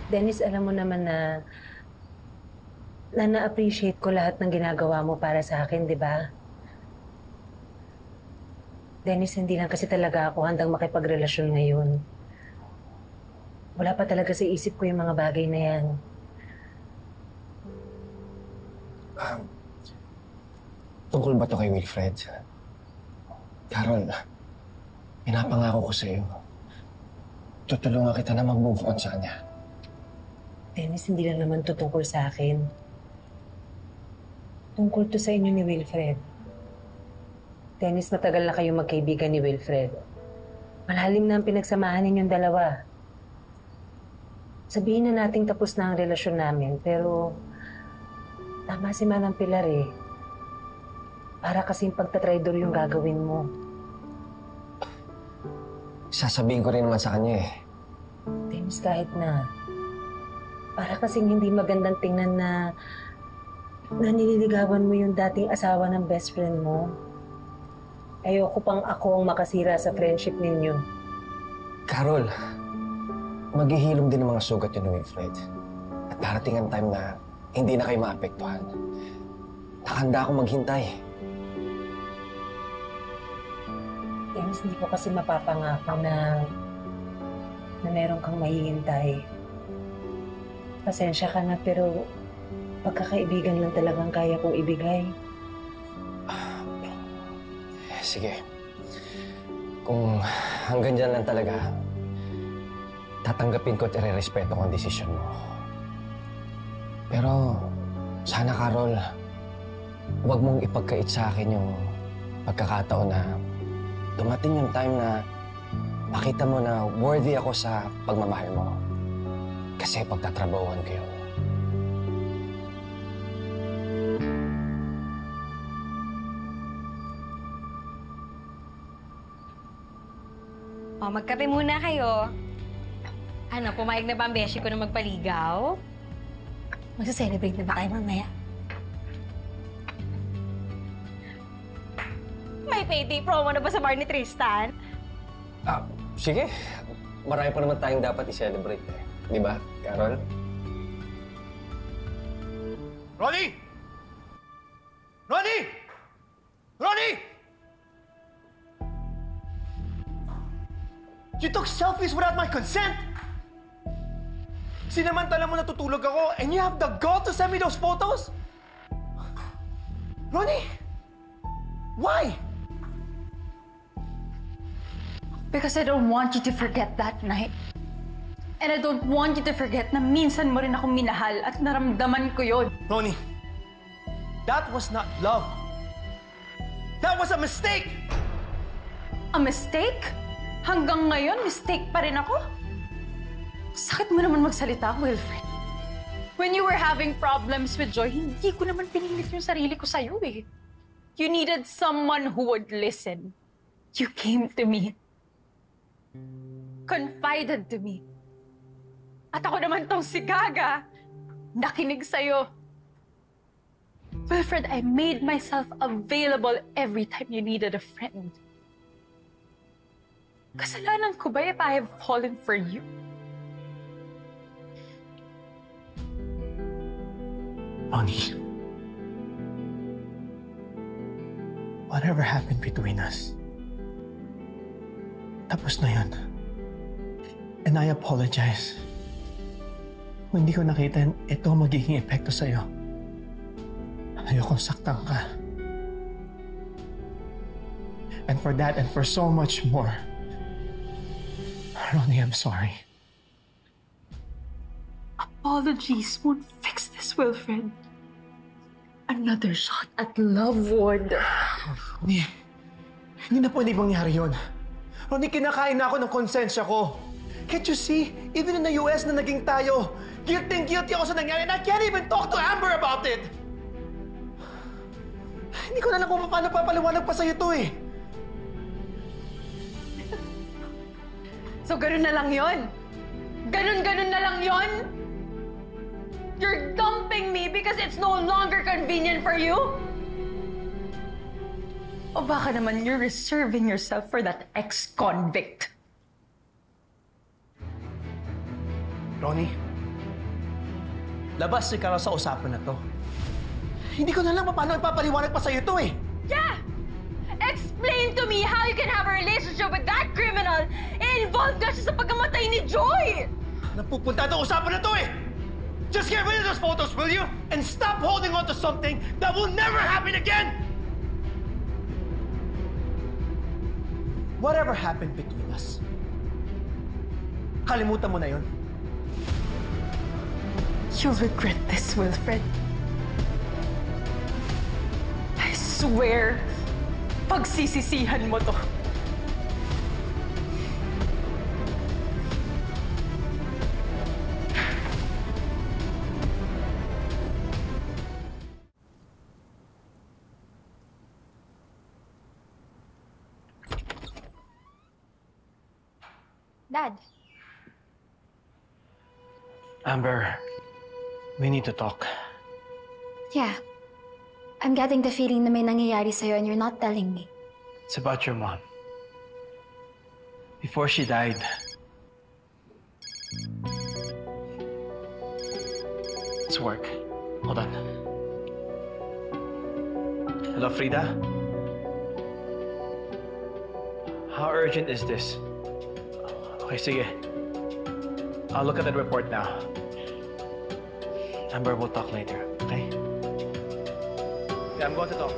Dennis, alam mo naman na na-appreciate ko lahat ng ginagawa mo para sa akin, di ba? Dennis, hindi lang kasi talaga ako handang makipagrelasyon ngayon. Wala pa talaga sa isip ko yung mga bagay na yan. Tungkol ba to kay Wilfred? Carol, pinapangako ko sa'yo. Tutulungan kita na mag-move on sa kanya. Dennis, hindi lang naman to tungkol sa akin. Tungkol to sa inyo ni Wilfred. Dennis, matagal na kayo magkaibigan ni Wilfred. Malalim na ang pinagsamahan ninyong dalawa. Sabihin na nating tapos na ang relasyon namin, pero tama si Manang Pilar eh. Para kasing pagtatraidor yung gagawin mo. Sasabihin ko rin naman sa kanya eh. Dennis, kahit na. Para kasing hindi magandang tingnan na nililigawan mo yung dating asawa ng best friend mo. Ayoko pang ako ang makasira sa friendship ninyo. Carol, maghihilom din ang mga sugat yun ni Wilfred. At darating ang time na hindi na kayo maapektuhan. Nakahanda ako maghintay. Dennis, hindi ko kasi mapapangako na meron kang mahihintay. Pasensya ka na, pero pagkakaibigan lang talagang kaya kong ibigay. Sige. Kung hanggang dyan lang talaga, tatanggapin ko at irerespeto ko ang desisyon mo. Pero sana, Carol, huwag mong ipagkait sa akin yung pagkakataon na dumating yung time na makita mo na worthy ako sa pagmamahal mo. Kasi pagtatrabahuan ko yun. O, magkape muna kayo. Ano, pumayag na ba ang beshi ko na magpaligaw? Magsa-celebrate na ba kayo mamaya? May payday promo na ba sa bar ni Tristan? Sige. Marami pa naman tayong dapat i-celebrate eh. Di ba, Carol? Ronnie! Ronnie! Ronnie! You took selfies without my consent! Sinamantala mo natutulog ako and you have the gall to send me those photos? Ronnie! Why? Because I don't want you to forget that night. And I don't want you to forget na minsan mo rin akong minahal at naramdaman ko yun. Ronnie, that was not love. That was a mistake! A mistake? Hanggang ngayon, mistake pa rin ako? Sakit mo naman magsalita, Wilfred. When you were having problems with Joy, hindi ko naman pinilit yung sarili ko sa'yo eh. You needed someone who would listen. You came to me. Confided to me. At ako naman tong si Gaga, nakinig sa'yo. Wilfred, I made myself available every time you needed a friend. Kasalanan ko ba if I have fallen for you? Ronnie, whatever happened between us, tapos na yun. And I apologize. Kung hindi ko nakita ito magiging epekto sa'yo. Ayokong saktan ka. And for that and for so much more, Ronnie, I'm sorry. Apologies won't fix this, Wilfred. Another shot at love would. Ronnie, hindi na pwede mangyari yun. Ronnie, kinakain na ako ng konsensya ko. Can't you see? Even in the US na naging tayo, guilty ako sa nangyari and I can't even talk to Amber about it. Hindi ko na alam kung paano papaliwanag pa sa'yo to eh. So, ganun na lang yon. Ganun na lang yon. You're dumping me because it's no longer convenient for you? O baka naman you're reserving yourself for that ex-convict? Ronnie, Labas si Carol sa usapan na to. Hindi ko na lang paano ipapaliwanag pa sa'yo to eh. Yeah! Explain to me how you can have a relationship with that criminal and involved ka siya sa pagkamatay ni Joy! Napupunta itong usapan na to eh! Just get rid of those photos, will you? And stop holding on to something that will never happen again! Whatever happened between us, kalimutan mo na yun. You'll regret this, Wilfred. I swear, pagsisisihan mo to. Dad, Amber, we need to talk. Yeah. I'm getting the feeling na may nangyayari sa'yo and you're not telling me. It's about your mom. Before she died, it's work. Hold on. Hello, Frida? How urgent is this? Okay, sige. I'll look at the report now. Amber, we'll talk later, okay? Yeah, I'm going to talk.